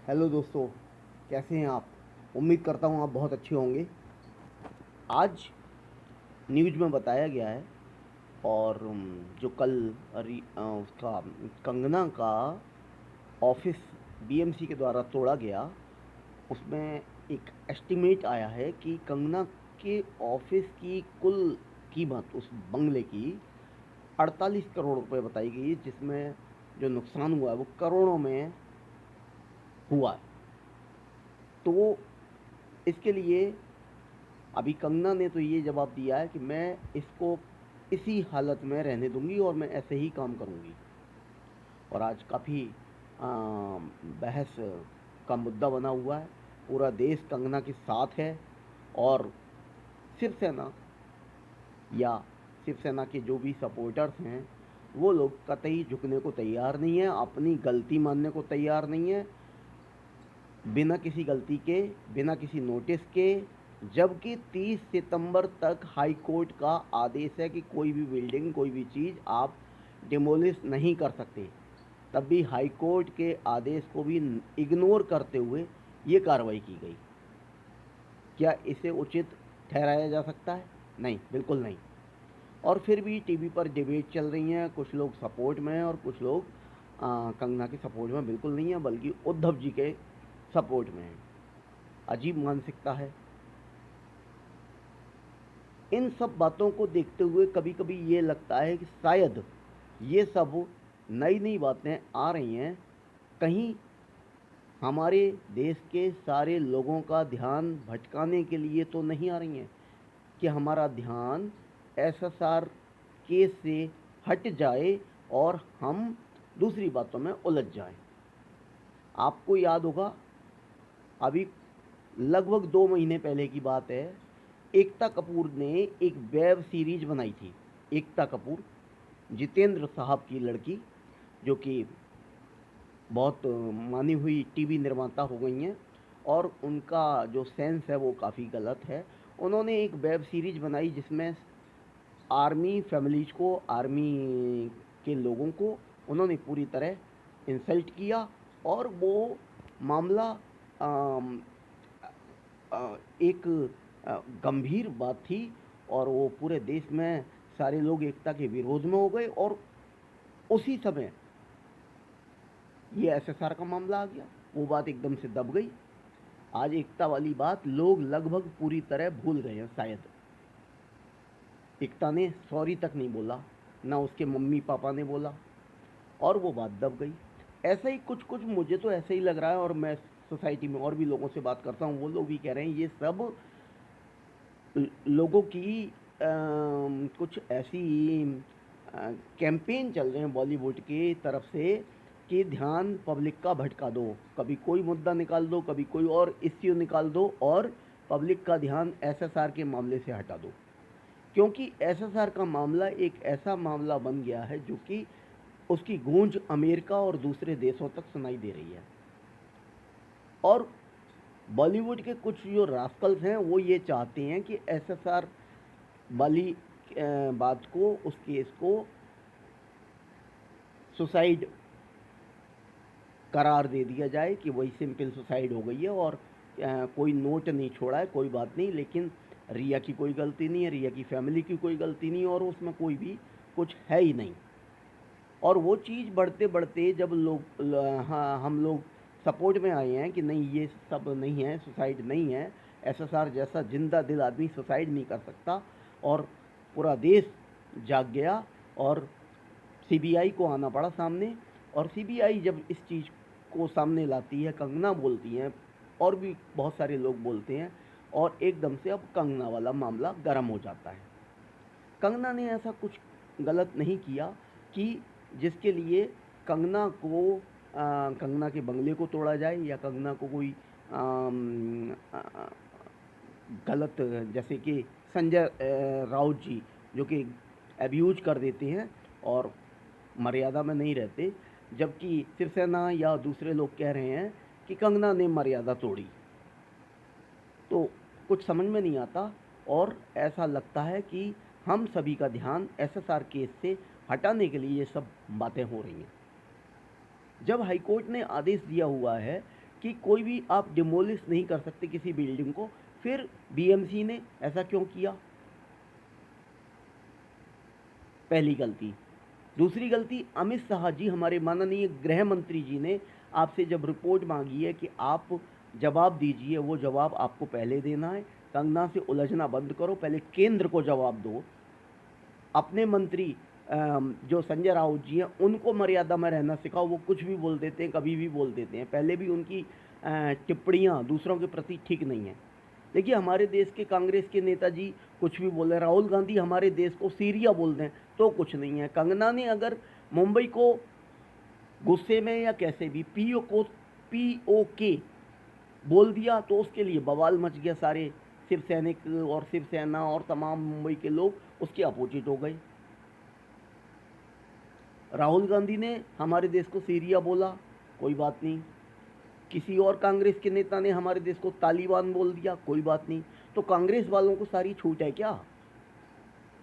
Hello दोस्तों, कैसे हैं आप? उम्मीद करता हूँ आप बहुत अच्छे होंगे। आज न्यूज़ में बताया गया है और जो कल उसका कंगना का ऑफिस बीएमसी के द्वारा तोड़ा गया, उसमें एक एस्टिमेट आया है कि कंगना के ऑफिस की कुल कीमत उस बंगले की 48 करोड़ रुपए बताई गई है, जिसमें जो नुकसान हुआ है वो करोड़ों में हुआ है। तो इसके लिए अभी कंगना ने तो ये जवाब दिया है कि मैं इसको इसी हालत में रहने दूंगी और मैं ऐसे ही काम करूंगी। और आज काफ़ी बहस का मुद्दा बना हुआ है। पूरा देश कंगना के साथ है और शिवसेना या शिवसेना के जो भी सपोर्टर्स हैं वो लोग कतई झुकने को तैयार नहीं है, अपनी गलती मानने को तैयार नहीं है, बिना किसी गलती के, बिना किसी नोटिस के। जबकि 30 सितंबर तक हाई कोर्ट का आदेश है कि कोई भी बिल्डिंग, कोई भी चीज़ आप डिमोलिश नहीं कर सकते, तब भी हाई कोर्ट के आदेश को भी इग्नोर करते हुए ये कार्रवाई की गई। क्या इसे उचित ठहराया जा सकता है? नहीं, बिल्कुल नहीं। और फिर भी टीवी पर डिबेट चल रही हैं, कुछ लोग सपोर्ट में हैं और कुछ लोग कंगना के सपोर्ट में बिल्कुल नहीं है, बल्कि उद्धव जी के सपोर्ट में हैं। अजीब मानसिकता है। इन सब बातों को देखते हुए कभी कभी ये लगता है कि शायद ये सब नई नई बातें आ रही हैं, कहीं हमारे देश के सारे लोगों का ध्यान भटकाने के लिए तो नहीं आ रही हैं, कि हमारा ध्यान एसएसआर केस से हट जाए और हम दूसरी बातों में उलझ जाएं। आपको याद होगा, अभी लगभग 2 महीने पहले की बात है, एकता कपूर ने एक वेब सीरीज बनाई थी। एकता कपूर, जितेंद्र साहब की लड़की, जो कि बहुत मानी हुई टीवी निर्माता हो गई हैं और उनका जो सेंस है वो काफ़ी गलत है। उन्होंने एक वेब सीरीज बनाई जिसमें आर्मी फैमिलीज को, आर्मी के लोगों को उन्होंने पूरी तरह इंसल्ट किया। और वो मामला अम, एक गंभीर बात थी और वो पूरे देश में सारे लोग एकता के विरोध में हो गए और उसी समय ये एसएसआर का मामला आ गया। वो बात एकदम से दब गई। आज एकता वाली बात लोग लगभग पूरी तरह भूल गए हैं शायद। एकता ने सॉरी तक नहीं बोला, ना उसके मम्मी पापा ने बोला, और वो बात दब गई। ऐसा ही कुछ कुछ मुझे तो ऐसे ही लग रहा है, और मैं सोसाइटी में और भी लोगों से बात करता हूँ, वो लोग भी कह रहे हैं ये सब लोगों की कुछ ऐसी कैंपेन चल रहे हैं बॉलीवुड की तरफ से कि ध्यान पब्लिक का भटका दो, कभी कोई मुद्दा निकाल दो, कभी कोई और इश्यू निकाल दो और पब्लिक का ध्यान एसएसआर के मामले से हटा दो। क्योंकि एसएसआर का मामला एक ऐसा मामला बन गया है जो कि उसकी गूंज अमेरिका और दूसरे देशों तक सुनाई दे रही है। और बॉलीवुड के कुछ जो रास्कल्स हैं वो ये चाहते हैं कि एसएसआर वाली बात को, उस केस को सुसाइड करार दे दिया जाए कि वही सिंपल सुसाइड हो गई है और कोई नोट नहीं छोड़ा है, कोई बात नहीं, लेकिन रिया की कोई गलती नहीं है, रिया की फैमिली की कोई गलती नहीं है और उसमें कोई भी कुछ है ही नहीं। और वो चीज़ बढ़ते बढ़ते जब हाँ, हम लोग सपोर्ट में आए हैं कि नहीं ये सब नहीं है, सुसाइड नहीं है, एसएसआर जैसा जिंदा दिल आदमी सुसाइड नहीं कर सकता, और पूरा देश जाग गया और सीबीआई को आना पड़ा सामने। और सीबीआई जब इस चीज़ को सामने लाती है, कंगना बोलती हैं और भी बहुत सारे लोग बोलते हैं, और एकदम से अब कंगना वाला मामला गर्म हो जाता है। कंगना ने ऐसा कुछ गलत नहीं किया कि जिसके लिए कंगना को कंगना के बंगले को तोड़ा जाए, या कंगना को कोई गलत, जैसे कि संजय राउत जी जो कि अब्यूज कर देते हैं और मर्यादा में नहीं रहते, जबकि शिवसेना या दूसरे लोग कह रहे हैं कि कंगना ने मर्यादा तोड़ी। तो कुछ समझ में नहीं आता और ऐसा लगता है कि हम सभी का ध्यान एसएसआर केस से हटाने के लिए ये सब बातें हो रही हैं। जब हाईकोर्ट ने आदेश दिया हुआ है कि कोई भी आप डिमोलिश नहीं कर सकते किसी बिल्डिंग को। फिर बीएमसी ने ऐसा क्यों किया? पहली गलती। दूसरी गलती, अमित शाह जी, हमारे माननीय गृह मंत्री जी ने आपसे जब रिपोर्ट मांगी है कि आप जवाब दीजिए, वो जवाब आपको पहले देना है। कंगना से उलझना बंद करो, पहले केंद्र को जवाब दो। अपने मंत्री जो संजय राउत जी हैं, उनको मर्यादा में रहना सिखाओ। वो कुछ भी बोल देते हैं, कभी भी बोल देते हैं। पहले भी उनकी टिप्पणियां दूसरों के प्रति ठीक नहीं है। देखिए, हमारे देश के कांग्रेस के नेताजी कुछ भी बोले, राहुल गांधी हमारे देश को सीरिया बोल दें तो कुछ नहीं है। कंगना ने अगर मुंबई को गुस्से में या कैसे भी POK बोल दिया तो उसके लिए बवाल मच गया। सारे शिव सैनिक और शिवसेना और तमाम मुंबई के लोग उसके अपोजिट हो गए। राहुल गांधी ने हमारे देश को सीरिया बोला, कोई बात नहीं। किसी और कांग्रेस के नेता ने हमारे देश को तालिबान बोल दिया, कोई बात नहीं। तो कांग्रेस वालों को सारी छूट है क्या?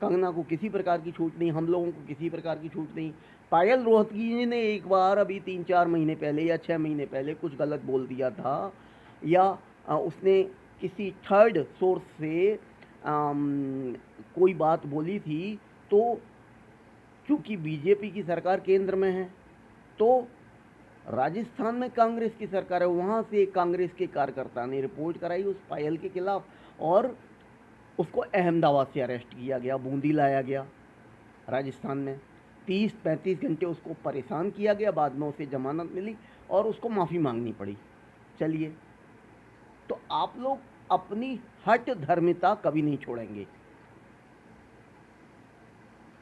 कंगना को किसी प्रकार की छूट नहीं, हम लोगों को किसी प्रकार की छूट नहीं। पायल रोहतगी जी ने एक बार अभी 3-4 महीने पहले या 6 महीने पहले कुछ गलत बोल दिया था, या उसने किसी थर्ड सोर्स से कोई बात बोली थी, तो चूंकि बीजेपी की सरकार केंद्र में है, तो राजस्थान में कांग्रेस की सरकार है, वहाँ से कांग्रेस के कार्यकर्ता ने रिपोर्ट कराई उस पायल के खिलाफ और उसको अहमदाबाद से अरेस्ट किया गया, बूंदी लाया गया राजस्थान में। 30-35 घंटे उसको परेशान किया गया, बाद में उसे जमानत मिली और उसको माफ़ी मांगनी पड़ी। चलिए, तो आप लोग अपनी हट धर्मिता कभी नहीं छोड़ेंगे,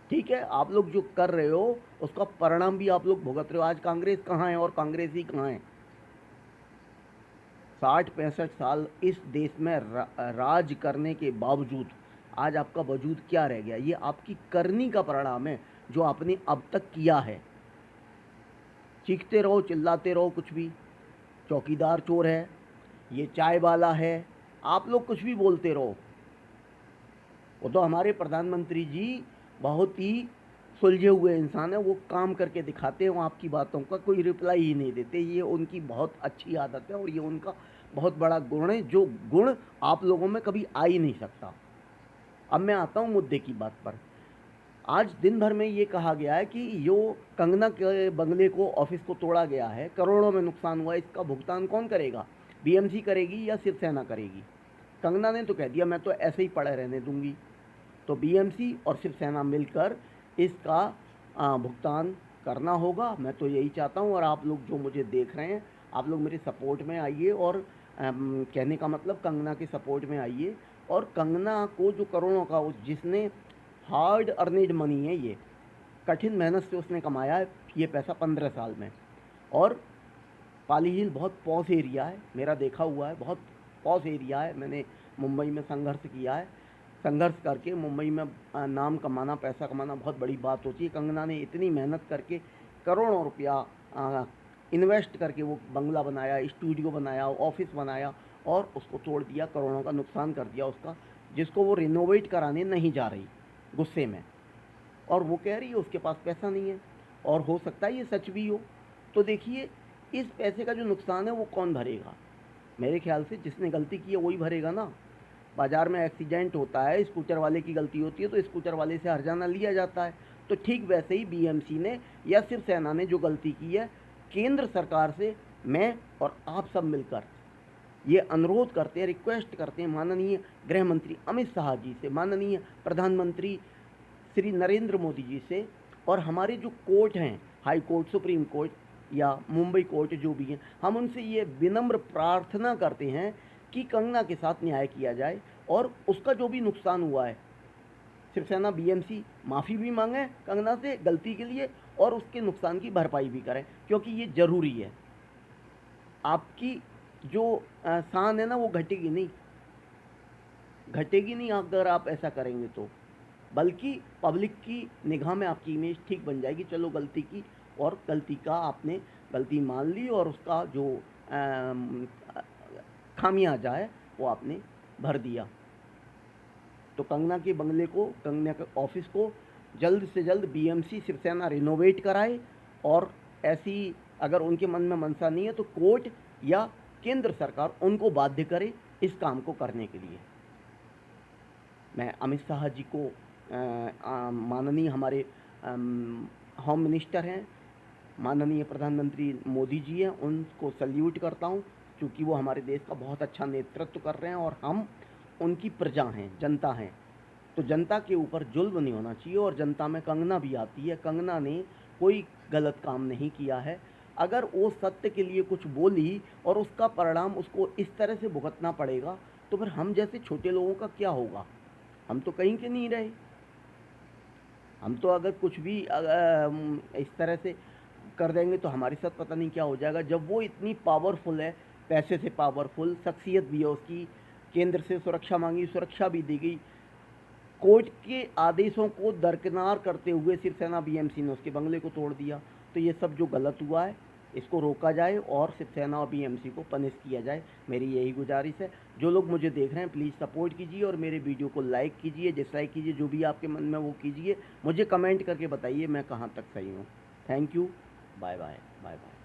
ठीक है? आप लोग जो कर रहे हो उसका परिणाम भी आप लोग भुगत रहे हो। आज कांग्रेस कहाँ है और कांग्रेसी कहाँ है? 60-65 साल इस देश में राज करने के बावजूद आज आपका वजूद क्या रह गया? ये आपकी करनी का परिणाम है जो आपने अब तक किया है। चीखते रहो, चिल्लाते रहो, कुछ भी, चौकीदार चोर है, ये चाय वाला है, आप लोग कुछ भी बोलते रहो। वो तो हमारे प्रधानमंत्री जी बहुत ही सुलझे हुए इंसान है, वो काम करके दिखाते हैं, वो आपकी बातों का कोई रिप्लाई ही नहीं देते। ये उनकी बहुत अच्छी आदत है और ये उनका बहुत बड़ा गुण है, जो गुण आप लोगों में कभी आ ही नहीं सकता। अब मैं आता हूँ मुद्दे की बात पर। आज दिन भर में ये कहा गया है कि जो कंगना के बंगले को, ऑफिस को तोड़ा गया है, करोड़ों में नुकसान हुआ है, इसका भुगतान कौन करेगा? बीएमसी करेगी या शिवसेना करेगी? कंगना ने तो कह दिया मैं तो ऐसे ही पड़े रहने दूंगी। तो बीएमसी और शिवसेना मिलकर इसका भुगतान करना होगा। मैं तो यही चाहता हूँ, और आप लोग जो मुझे देख रहे हैं, आप लोग मेरे सपोर्ट में आइए, और कहने का मतलब कंगना के सपोर्ट में आइए। और कंगना को जो करोड़ों का, जिसने हार्ड अर्निड मनी है, ये कठिन मेहनत से उसने कमाया है ये पैसा 15 साल में। और पाली हिल बहुत पॉश एरिया है, मेरा देखा हुआ है, बहुत पॉश एरिया है। मैंने मुंबई में संघर्ष किया है, संघर्ष करके मुंबई में नाम कमाना, पैसा कमाना बहुत बड़ी बात होती है। कंगना ने इतनी मेहनत करके करोड़ों रुपया इन्वेस्ट करके वो बंगला बनाया, स्टूडियो बनाया, ऑफिस बनाया, और उसको तोड़ दिया, करोड़ों का नुकसान कर दिया उसका, जिसको वो रिनोवेट कराने नहीं जा रही गुस्से में। और वो कह रही है उसके पास पैसा नहीं है, और हो सकता है ये सच भी हो। तो देखिए, इस पैसे का जो नुकसान है वो कौन भरेगा? मेरे ख्याल से जिसने गलती की है वही भरेगा ना। बाज़ार में एक्सीडेंट होता है, स्कूटर वाले की गलती होती है तो स्कूटर वाले से हर्जाना लिया जाता है। तो ठीक वैसे ही बीएमसी ने या शिवसेना ने जो गलती की है, केंद्र सरकार से मैं और आप सब मिलकर ये अनुरोध करते हैं, रिक्वेस्ट करते हैं माननीय गृह मंत्री अमित शाह जी से, माननीय प्रधानमंत्री श्री नरेंद्र मोदी जी से, और हमारे जो कोर्ट हैं, हाई कोर्ट, सुप्रीम कोर्ट या मुंबई कोर्ट जो भी हैं, हम उनसे ये विनम्र प्रार्थना करते हैं कि कंगना के साथ न्याय किया जाए, और उसका जो भी नुकसान हुआ है, शिवसेना बीएमसी माफ़ी भी मांगे कंगना से गलती के लिए, और उसके नुकसान की भरपाई भी करें, क्योंकि ये ज़रूरी है। आपकी जो शान है ना, वो घटेगी नहीं, घटेगी नहीं अगर आप ऐसा करेंगे तो, बल्कि पब्लिक की निगाह में आपकी इमेज ठीक बन जाएगी। चलो गलती की, और गलती का आपने गलती मान ली, और उसका जो खामियाजा है वो आपने भर दिया। तो कंगना के बंगले को, कंगना के ऑफिस को जल्द से जल्द बीएमसी शिवसेना रिनोवेट कराए, और ऐसी अगर उनके मन में मनसा नहीं है तो कोर्ट या केंद्र सरकार उनको बाध्य करे इस काम को करने के लिए। मैं अमित शाह जी को माननीय हमारे होम मिनिस्टर हैं, माननीय प्रधानमंत्री मोदी जी हैं, उनको सल्यूट करता हूं, क्योंकि वो हमारे देश का बहुत अच्छा नेतृत्व कर रहे हैं और हम उनकी प्रजा हैं, जनता हैं। तो जनता के ऊपर जुल्म नहीं होना चाहिए। और जनता में कंगना भी आती है। कंगना ने कोई गलत काम नहीं किया है। अगर वो सत्य के लिए कुछ बोली और उसका परिणाम उसको इस तरह से भुगतना पड़ेगा, तो फिर हम जैसे छोटे लोगों का क्या होगा? हम तो कहीं के नहीं रहे। हम तो अगर कुछ भी इस तरह से कर देंगे तो हमारे साथ पता नहीं क्या हो जाएगा। जब वो इतनी पावरफुल है, पैसे से पावरफुल, शख्सियत भी है उसकी, केंद्र से सुरक्षा मांगी, सुरक्षा भी दी गई, कोर्ट के आदेशों को दरकिनार करते हुए शिवसेना बीएमसी ने उसके बंगले को तोड़ दिया। तो ये सब जो गलत हुआ है इसको रोका जाए और शिवसेना और बीएमसी को पनिश किया जाए, मेरी यही गुजारिश है। जो लोग मुझे देख रहे हैं प्लीज़ सपोर्ट कीजिए और मेरे वीडियो को लाइक कीजिए, डिसलाइक कीजिए, जो भी आपके मन में वो कीजिए। मुझे कमेंट करके बताइए मैं कहाँ तक सही हूँ। Thank you, bye bye, bye bye.